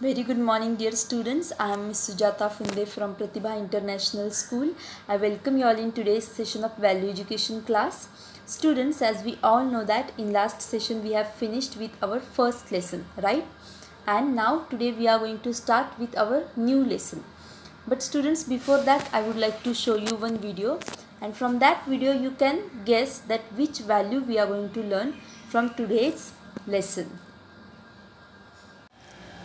Very good morning, dear students. I am Ms. Sujata Funde from Pratibha International School. I welcome you all in today's session of Value Education class. Students, as we all know that in last session we have finished with our first lesson, right? And now today we are going to start with our new lesson. But students, before that I would like to show you one video, and from that video you can guess that which value we are going to learn from today's lesson.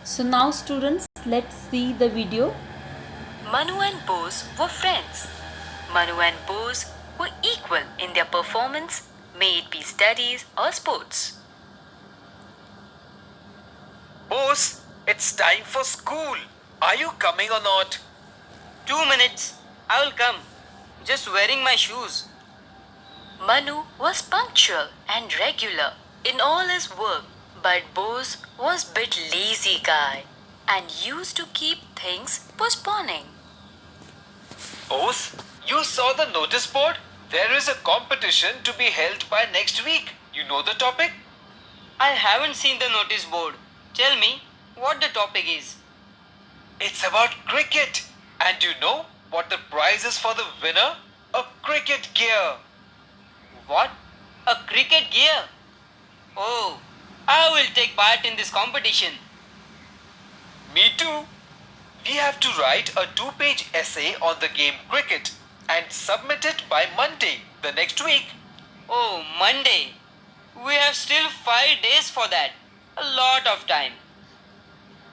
So now students, let's see the video. Manu and Bose were friends. Manu and Bose were equal in their performance, may it be studies or sports. Boss, it's time for school. Are you coming or not? 2 minutes. I will come. Just wearing my shoes. Manu was punctual and regular in all his work, but Bose was bit lazy guy and used to keep things postponing. Boss, you saw the notice board? There is a competition to be held by next week. You know the topic? I haven't seen the notice board. Tell me what the topic is. It's about cricket. And you know what the prize is for the winner? A cricket gear. What? A cricket gear? Oh, I will take part in this competition. Me too. We have to write a 2-page essay on the game cricket and submit it by Monday, the next week. Oh, Monday. We have still 5 days for that. A lot of time.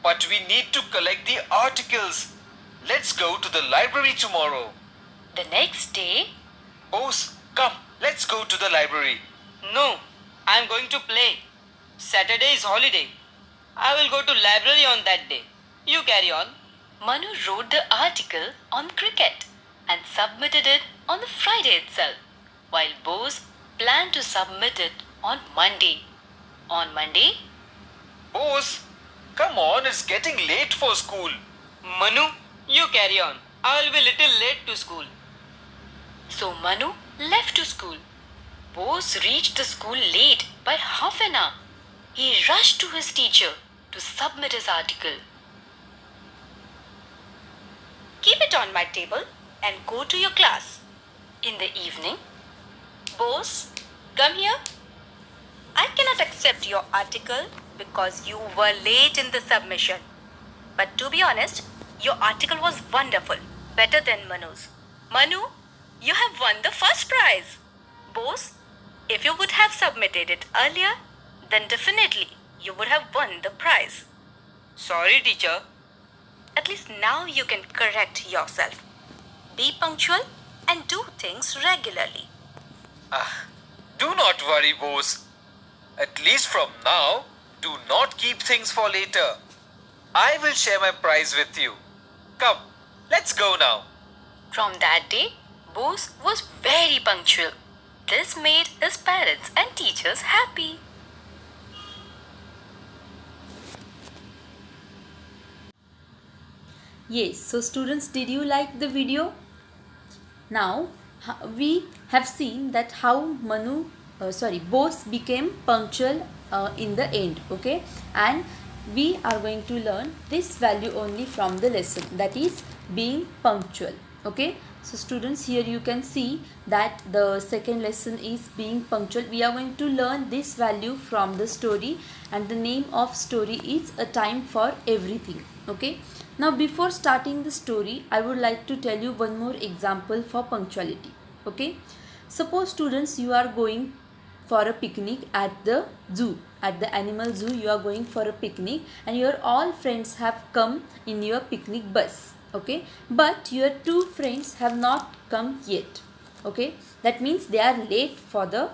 But we need to collect the articles. Let's go to the library tomorrow. The next day, Boss, come, let's go to the library. No, I am going to play. Saturday is holiday. I will go to library on that day. You carry on. Manu wrote the article on cricket and submitted it on the Friday itself, while Bose planned to submit it on Monday. On Monday, Boss, come on, it's getting late for school. Manu, you carry on. I will be little late to school. so Manu left to school. Bose reached the school late by half an hour. He rushed to his teacher to submit his article. Keep it on my table and go to your class. In the evening, Bose, come here. I cannot accept your article because you were late in the submission. But to be honest, your article was wonderful, better than Manu's. Manu, you have won the first prize. Bose, if you would have submitted it earlier, then definitely you would have won the prize. Sorry, teacher. At least now you can correct yourself. Be punctual and do things regularly. Do not worry, boss. At least from now, do not keep things for later. I will share my prize with you. Come, let's go now. from that day, Bose was very punctual. This made his parents and teachers happy. Yes, so students, did you like the video? Now we have seen that how Bose became punctual in the end, okay? And we are going to learn this value only from the lesson, that is being punctual, okay? So students, here you can see that the second lesson is being punctual. We are going to learn this value from the story, and the name of story is A Time for Everything, okay? Now before starting the story, I would like to tell you one more example for punctuality, okay? Suppose students, you are going for a picnic at the zoo, at the animal zoo. You are going for a picnic and your all friends have come in your picnic bus, okay? But your 2 friends have not come yet, okay? That means they are late for the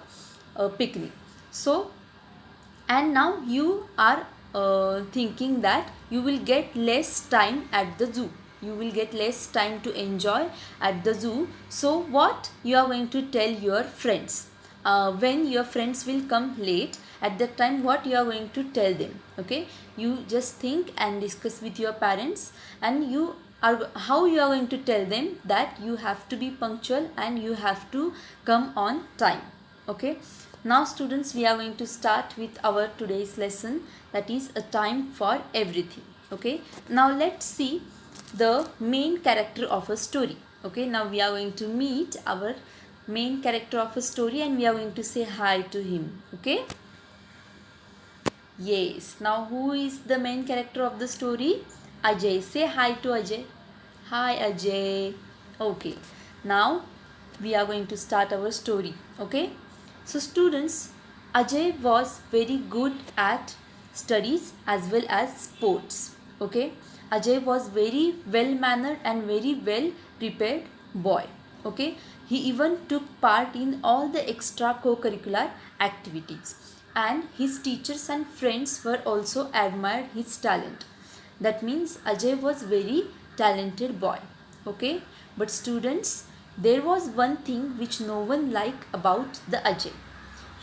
picnic. So, and now you are thinking that you will get less time at the zoo. You will get less time to enjoy at the zoo. So what you are going to tell your friends? When your friends will come late, at that time what you are going to tell them, okay? You just think and discuss with your parents, and you are how you are going to tell them that you have to be punctual and you have to come on time, okay? Now students, we are going to start with our today's lesson, that is A Time for Everything. Okay, now let's see the main character of a story. Okay, now we are going to meet our main character of a story and we are going to say hi to him. Okay, yes, now who is the main character of the story? Ajay. Say hi to Ajay. Hi Ajay. Okay, now we are going to start our story. Okay, so students, Ajay was very good at studies as well as sports. Okay, Ajay was very well mannered and very well prepared boy. Okay, he even took part in all the extra co-curricular activities and his teachers and friends were also admired his talent. That means Ajay was very talented boy. Okay, but students, there was one thing which no one liked about the Ajay.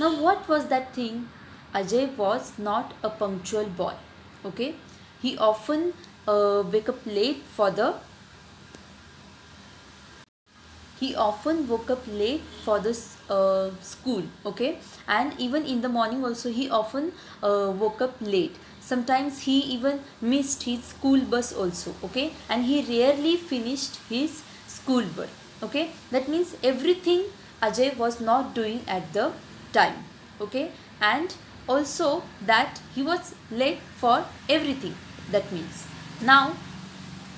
Now what was that thing? Ajay was not a punctual boy. Okay, he often wake up late for the he often woke up late for the school. Okay, and even in the morning also he often woke up late. Sometimes he even missed his school bus also. Okay, and he rarely finished his school work. Okay, that means everything Ajay was not doing at the time. Okay, and also that he was late for everything. That means now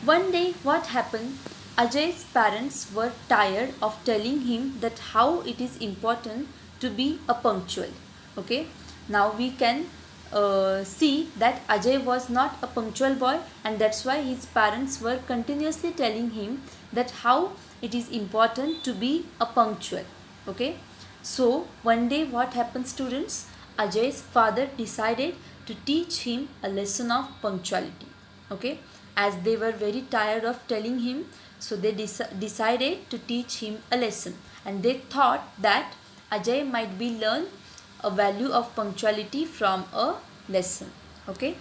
one day what happened? Ajay's parents were tired of telling him that how it is important to be a punctual. Okay, now we can see that Ajay was not a punctual boy and that's why his parents were continuously telling him that how it is important to be a punctual. Okay, so one day what happened, students? Ajay's father decided to teach him a lesson of punctuality. Okay, as they were very tired of telling him, so they decided to teach him a lesson and they thought that Ajay might be learn a value of punctuality from a lesson. Okay,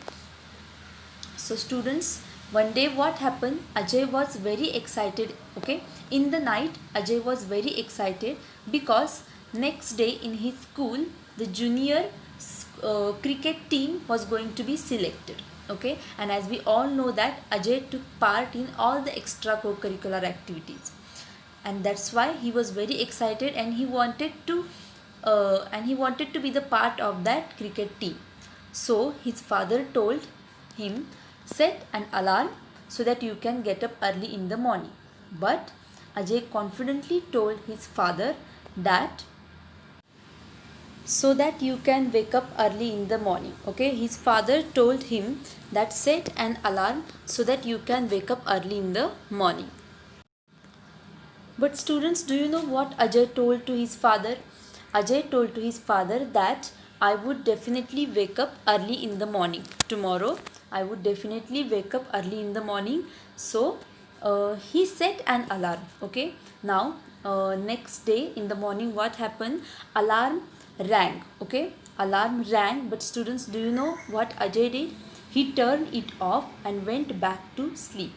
so students, one day what happened? Ajay was very excited. Okay, in the night Ajay was very excited because next day in his school the junior cricket team was going to be selected. Okay, and as we all know that Ajay took part in all the extra co-curricular activities and that's why he was very excited and he wanted to be the part of that cricket team. So his father told him, set an alarm so that you can get up early in the morning. But Ajay confidently told his father that so that you can wake up early in the morning. Okay, his father told him that set an alarm so that you can wake up early in the morning. But students, do you know what Ajay told to his father? Ajay told to his father that I would definitely wake up early in the morning. Tomorrow I would definitely wake up early in the morning. So he set an alarm. Okay, now next day in the morning what happened? Alarm rang. Okay, alarm rang, but students, do you know what Ajay did? He turned it off and went back to sleep.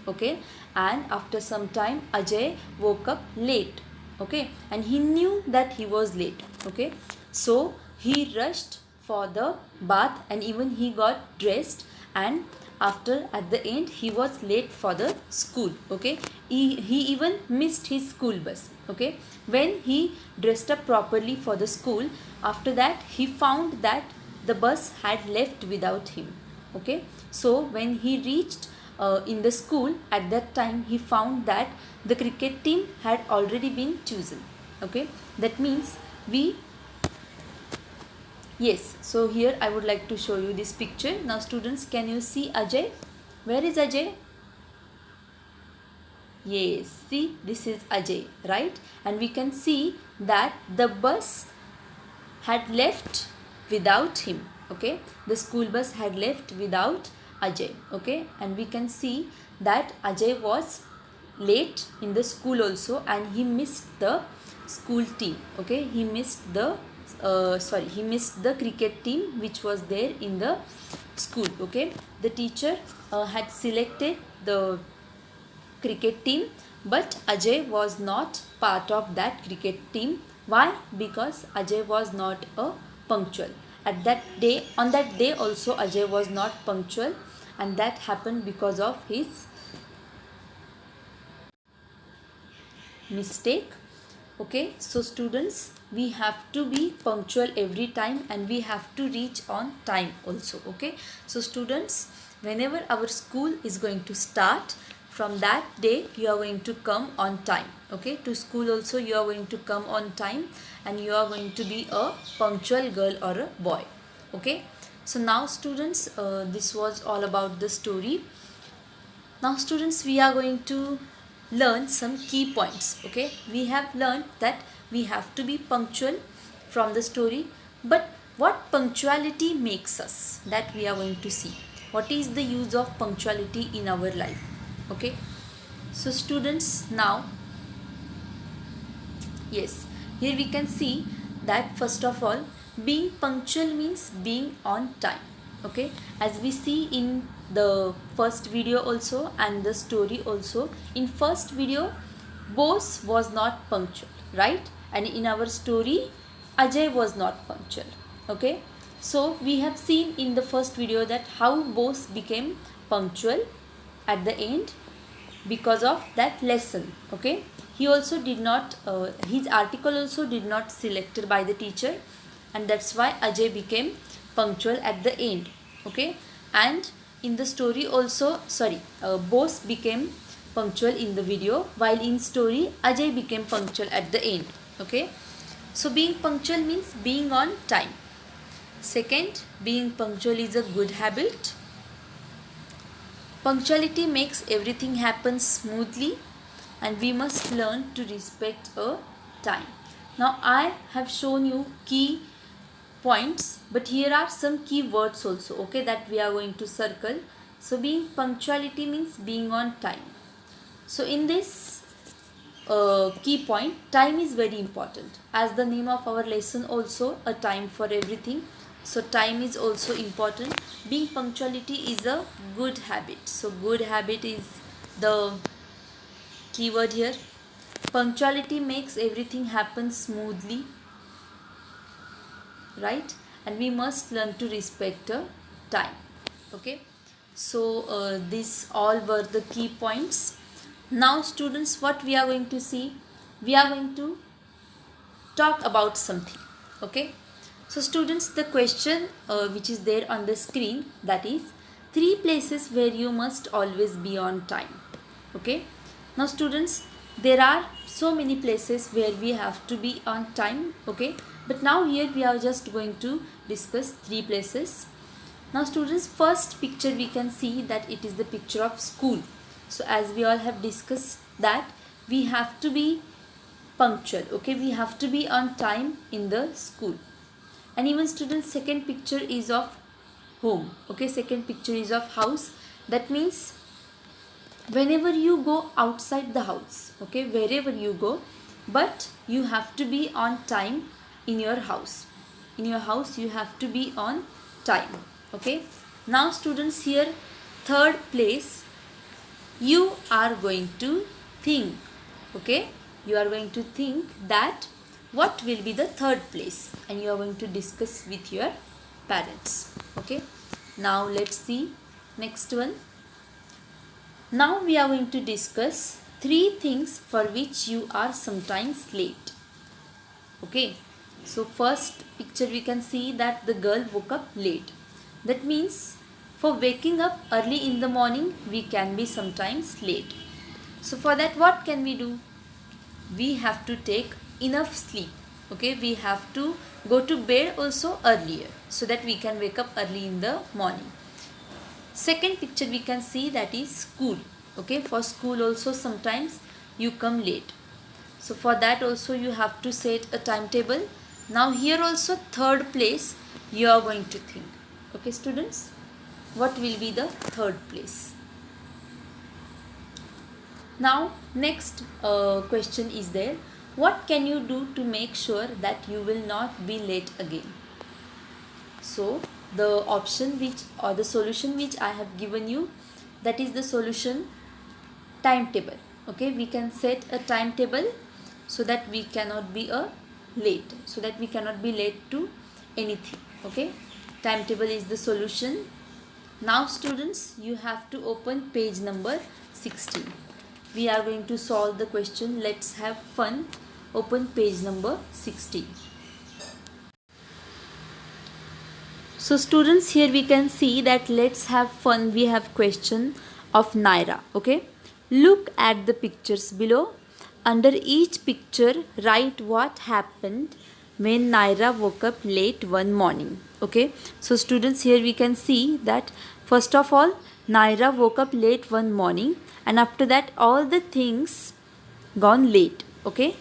Okay, and after some time Ajay woke up late. Okay, and he knew that he was late. Okay, so he rushed for the bath and even he got dressed and after at the end he was late for the school. Okay, he even missed his school bus. Okay, when he dressed up properly for the school, after that he found that the bus had left without him. Okay, so when he reached in the school, at that time he found that the cricket team had already been chosen. Okay, that means yes, so here I would like to show you this picture. Now students, can you see Ajay? Where is Ajay? Yes, see, this is Ajay, right? And we can see that the bus had left without him. Okay, the school bus had left without Ajay. Okay, and we can see that Ajay was late in the school also and he missed the school team. Okay, he missed the he missed the cricket team which was there in the school. Okay, the teacher had selected the cricket team, but Ajay was not part of that cricket team. Why? Because Ajay was not a punctual. At that day, on that day also Ajay was not punctual and that happened because of his mistake. Okay, so students, we have to be punctual every time and we have to reach on time also. Okay, so students, whenever our school is going to start, from that day you are going to come on time. Okay, to school also you are going to come on time and you are going to be a punctual girl or a boy. Okay, so now students, this was all about the story. Now students, we are going to learn some key points. Okay, we have learned that we have to be punctual from the story, but what punctuality makes us, that we are going to see. What is the use of punctuality in our life? Okay, so students, now yes, here we can see that first of all, being punctual means being on time. Okay, as we see in the first video also and the story also, in first video Bose was not punctual, right? And in our story Ajay was not punctual. Okay, so we have seen in the first video that how Bose became punctual at the end because of that lesson. Okay, he also did not his article also did not selected by the teacher, and that's why Ajay became punctual at the end. Okay, and in the story also, Bose became punctual in the video, while in story Ajay became punctual at the end. Okay, so being punctual means being on time. Second, being punctual is a good habit. Punctuality makes everything happen smoothly and we must learn to respect a time. Now I have shown you key points, but here are some key words also, okay, that we are going to circle. So being punctuality means being on time. So in this key point, time is very important, as the name of our lesson also, a time for everything. So time is also important. Being punctuality is a good habit. So good habit is the keyword here. Punctuality makes everything happen smoothly, right? And we must learn to respect time. Okay, so these all were the key points. Now students, what we are going to see, we are going to talk about something. Okay, so students, the question which is there on the screen, that is 3 places where you must always be on time. Okay, now students, there are so many places where we have to be on time. Okay, but now here we are just going to discuss 3 places. Now students, first picture we can see that it is the picture of school. So as we all have discussed that we have to be punctual. Okay, we have to be on time in the school. And even students, second picture is of home. Okay, second picture is of house. That means whenever you go outside the house, okay, wherever you go, but you have to be on time in your house. In your house you have to be on time. Okay, now students, here third place, you are going to think. Okay, you are going to think that what will be the third place, and you are going to discuss with your parents. Okay, now let's see next one. Now we are going to discuss 3 things for which you are sometimes late. Okay, so first picture we can see that the girl woke up late. That means for waking up early in the morning we can be sometimes late. So for that, what can we do? We have to take enough sleep. Okay, we have to go to bed also earlier so that we can wake up early in the morning. Second picture we can see, that is school. Okay, for school also sometimes you come late. So for that also you have to set a timetable. Now here also third place you are going to think. Okay students, what will be the third place? Now next question is there. What can you do to make sure that you will not be late again? So the option which, or the solution which I have given you, that is the solution, timetable. Okay, we can set a timetable so that we cannot be late, so that we cannot be late to anything. Okay, timetable is the solution. Now students, you have to open page number 16. We are going to solve the question. Let's have fun. Open page number 16. So students, here we can see that let's have fun. We have question of Naira. Okay. Look at the pictures below. Under each picture, write what happened when Naira woke up late one morning. Okay. So students, here we can see that first of all, Naira woke up late one morning, and after that all the things gone late. Okay.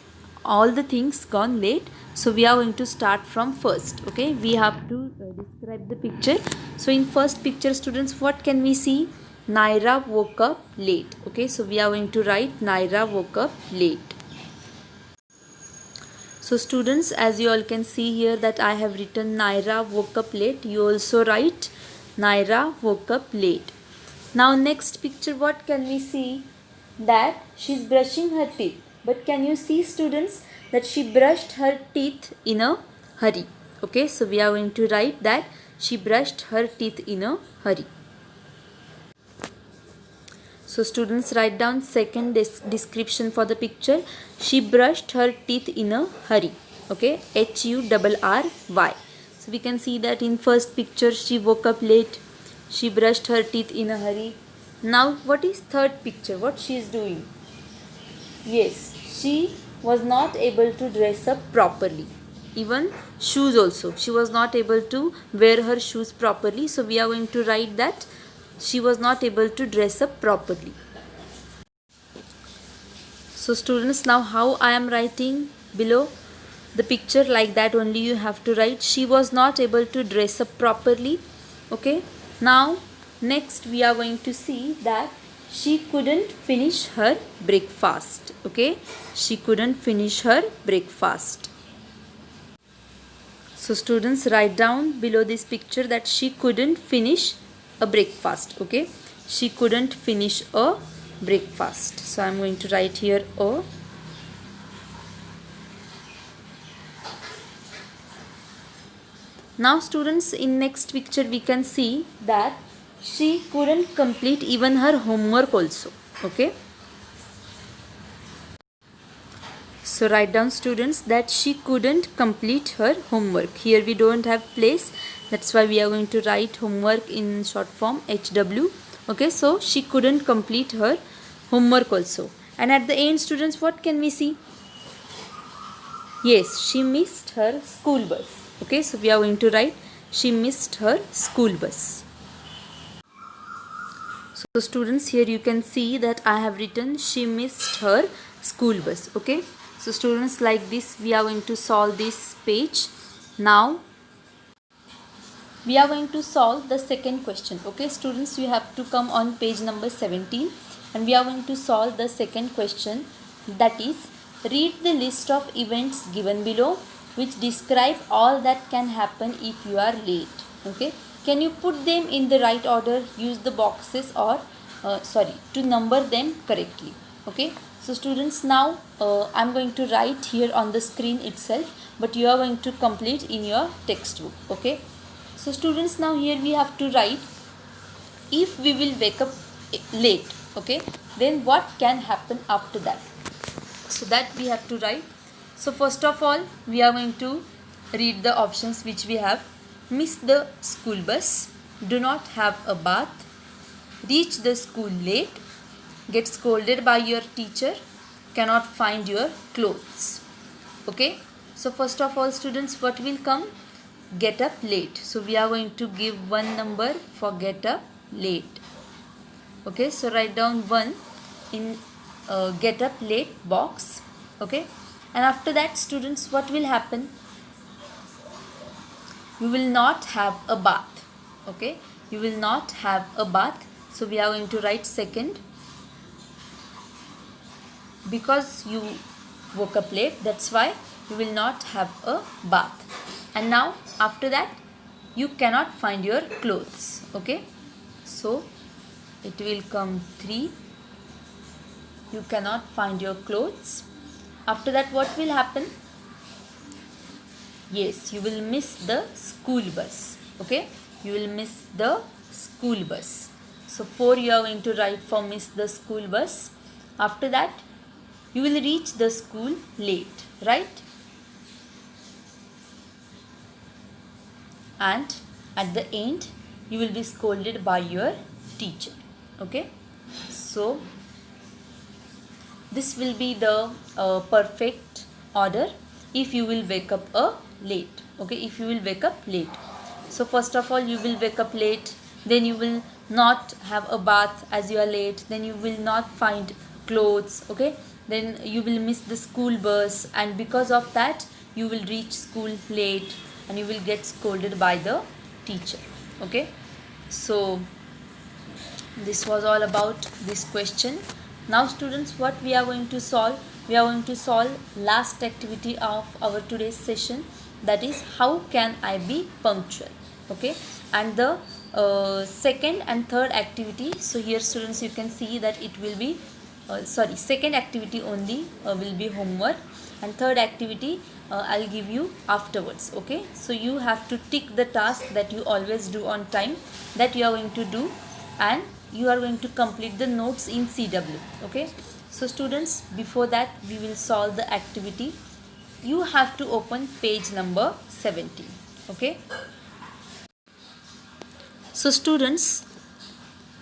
All the things gone late. So we are going to start from first. Okay, we have to describe the picture. So in first picture students, what can we see? Naira woke up late. Okay, so we are going to write Naira woke up late. So students, as you all can see here that I have written Naira woke up late. You also write Naira woke up late. Now next picture, what can we see? That she's brushing her teeth. But can you see students that she brushed her teeth in a hurry? Okay, so we are going to write that she brushed her teeth in a hurry. So students, write down second description for the picture. She brushed her teeth in a hurry. Okay, HURRY. So we can see that in first picture she woke up late. She brushed her teeth in a hurry. Now what is third picture? What she is doing? Yes, she was not able to dress up properly. Even shoes also. She was not able to wear her shoes properly. So we are going to write that she was not able to dress up properly. So students, now how I am writing below the picture, like that only you have to write. She was not able to dress up properly. Okay. Now next we are going to see that she couldn't finish her breakfast. Okay, she couldn't finish her breakfast. So students, write down below this picture that she couldn't finish a breakfast. Okay, she couldn't finish a breakfast. So I am going to write here a. Now students, in next picture we can see that she couldn't complete even her homework also. Okay. So write down students that she couldn't complete her homework. Here we don't have place. That's why we are going to write homework in short form HW. Okay. So she couldn't complete her homework also. And at the end students, what can we see? Yes, she missed her school bus. Okay. So we are going to write she missed her school bus. So students, here you can see that I have written she missed her school bus. Okay. So students, like this we are going to solve this page. Now we are going to solve the second question. Okay students, you have to come on page number 17 and we are going to solve the second question, that is, read the list of events given below which describe all that can happen if you are late. Okay, can you put them in the right order? Use the boxes or to number them correctly. Okay, so students, now I am going to write here on the screen itself, but you are going to complete in your textbook. Okay, so students, now here we have to write, if we will wake up late, okay, then what can happen after that? So that we have to write. So first of all, we are going to read the options which we have. Miss the school bus, do not have a bath, reach the school late, get scolded by your teacher, cannot find your clothes. Okay, so first of all students, what will come? Get up late. So we are going to give one number for get up late. Okay, so write down 1 in get up late box. Okay, and after that students, what will happen? You will not have a bath. Okay, you will not have a bath. So we are going to write second, because you woke up late, that's why you will not have a bath. And now after that, you cannot find your clothes. Okay, so it will come 3, you cannot find your clothes. After that, what will happen? Yes, you will miss the school bus. Okay, you will miss the school school bus. So 4 you are going to write for miss the school bus. After that you will reach the school late, right? And at the end you will be scolded by your teacher. Okay, so this will be the perfect order if you will wake up late. Okay, if you will wake up late. So first of all you will wake up late, then you will not have a bath as you are late, then you will not find clothes. Okay, then you will miss the school bus, and because of that you will reach school late and you will get scolded by the teacher. Okay, so this was all about this question. Now students, what we are going to solve? We are going to solve last activity of our today's session, that is how can I be punctual. Okay, and the second and third activity, so here students you can see that it will be second activity only will be homework, and third activity I'll give you afterwards. Okay, so you have to tick the task that you always do on time, that you are going to do, and you are going to complete the notes in CW. Okay, so students, before that we will solve the activity. You have to open page number 17. Okay, so students,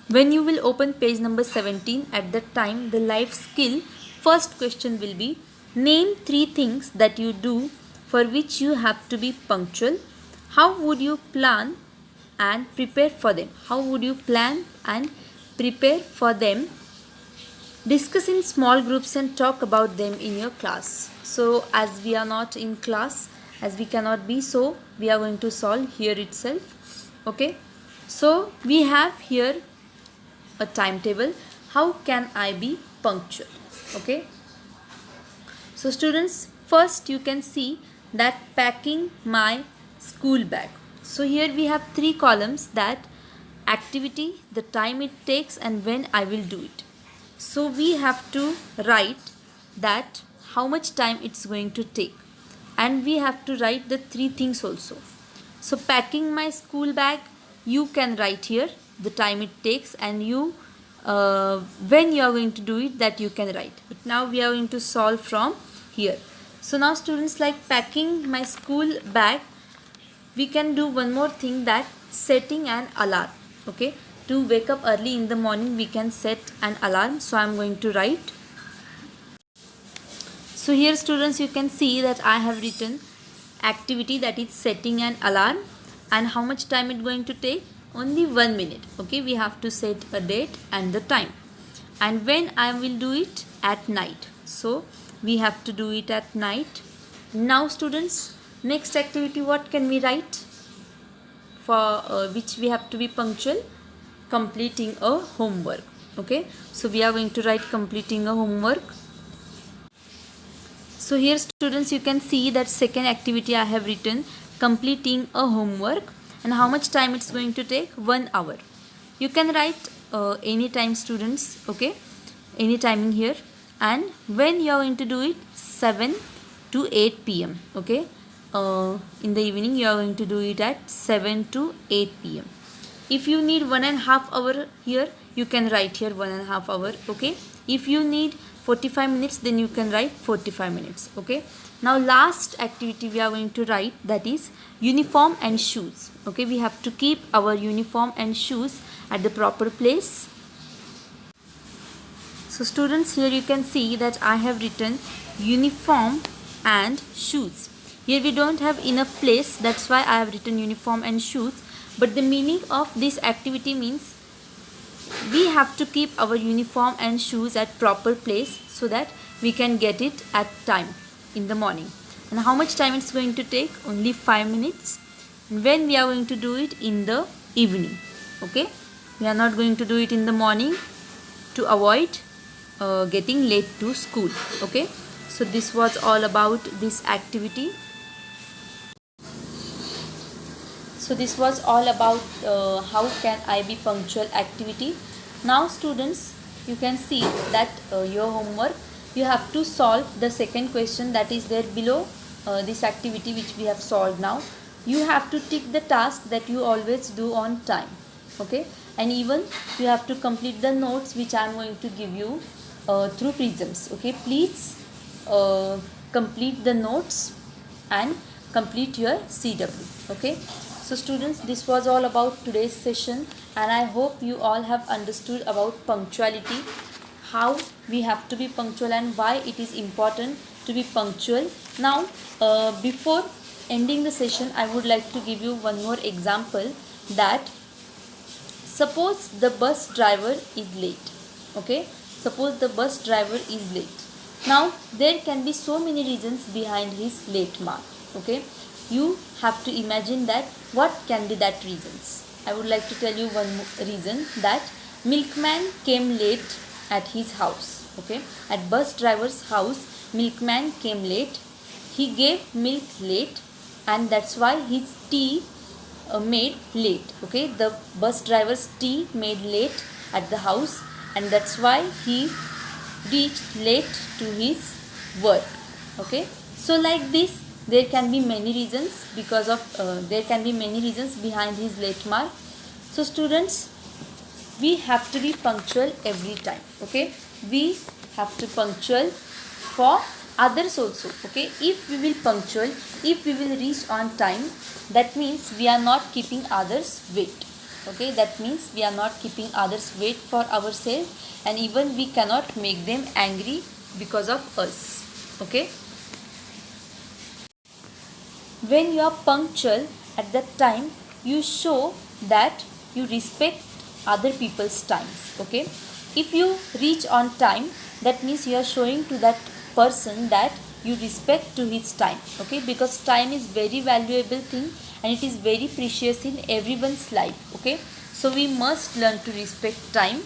when you will open page number 17, at that time the life skill first question will be, name 3 things that you do for which you have to be punctual. How would you plan and prepare for them? How would you plan and prepare for them? Discuss in small groups and talk about them in your class. So as we are not in class, as we cannot be, so we are going to solve here itself. Okay, so we have here a timetable. How can I be punctual? Okay, so students, first you can see that packing my school bag. So here we have 3 columns, that activity, the time it takes, and when I will do it. So we have to write that how much time it's going to take, and we have to write the 3 things also. So packing my school bag, you can write here the time it takes, and you when you are going to do it, that you can write. But now we are going to solve from here. So now students, like packing my school bag, we can do one more thing, that setting an alarm. Okay, to wake up early in the morning we can set an alarm. So I am going to write. So here students, you can see that I have written activity, that is setting an alarm, and how much time it's going to take? Only 1 minute. Okay, we have to set a date and the time, and when I will do it? At night. So we have to do it at night. Now students, next activity, what can we write for which we have to be punctual? Completing a homework. Okay, so we are going to write completing a homework. So here students, you can see that second activity I have written completing a homework, and how much time it's going to take? 1 hour. You can write any time students. Okay, any timing here, and when you are going to do it? 7 to 8 p.m. Okay, in the evening you are going to do it at 7 to 8 p.m. If you need 1.5 hour here, you can write here 1.5 hour. Okay, if you need 45 minutes, then you can write 45 minutes. Okay, now last activity we are going to write, that is uniform and shoes. Okay, we have to keep our uniform and shoes at the proper place. So students, here you can see that I have written uniform and shoes. Here we don't have enough place, that's why I have written uniform and shoes. But the meaning of this activity means we have to keep our uniform and shoes at proper place, so that we can get it at time in the morning. And how much time it's going to take? Only 5 minutes. And when we are going to do it? In the evening. Okay, we are not going to do it in the morning to avoid getting late to school. Okay, so this was all about this activity. So this was all about how can I be punctual activity. Now students, you can see that your homework, you have to solve the second question that is there below this activity which we have solved now. You have to tick the task that you always do on time. Okay, and even you have to complete the notes which I am going to give you through Prisms. Okay, please complete the notes and complete your CW. Okay, so students, this was all about today's session, and I hope you all have understood about punctuality, how we have to be punctual and why it is important to be punctual. Now before ending the session, I would like to give you one more example, that suppose the bus driver is late. Okay, suppose the bus driver is late. Now there can be so many reasons behind his late mark. Okay, you have to imagine that what can be that reasons. I would like to tell you one reason, that milkman came late at his house. Okay, at bus driver's house, milkman came late. He gave milk late, and that's why his tea made late. Okay, the bus driver's tea made late at the house, and that's why he reached late to his work. Okay, so like this, there can be many reasons because of there can be many reasons behind his late mark. So students, we have to be punctual every time. Okay, we have to punctual for others also. Okay, if we will punctual, if we will reach on time, that means we are not keeping others wait. Okay, that means we are not keeping others wait for ourselves, and even we cannot make them angry because of us. Okay, when you are punctual at that time, you show that you respect other people's times. Okay, if you reach on time, that means you are showing to that person that you respect to his time. Okay, because time is very valuable thing and it is very precious in everyone's life. Okay, so we must learn to respect time,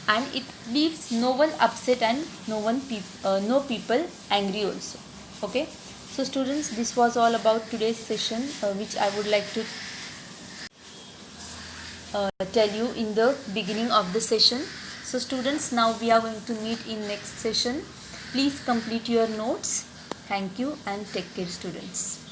and it leaves no one upset and no people angry also. Okay, so students, this was all about today's session, which I would like to tell you in the beginning of the session. So students, now we are going to meet in next session. Please complete your notes. Thank you and take care, students.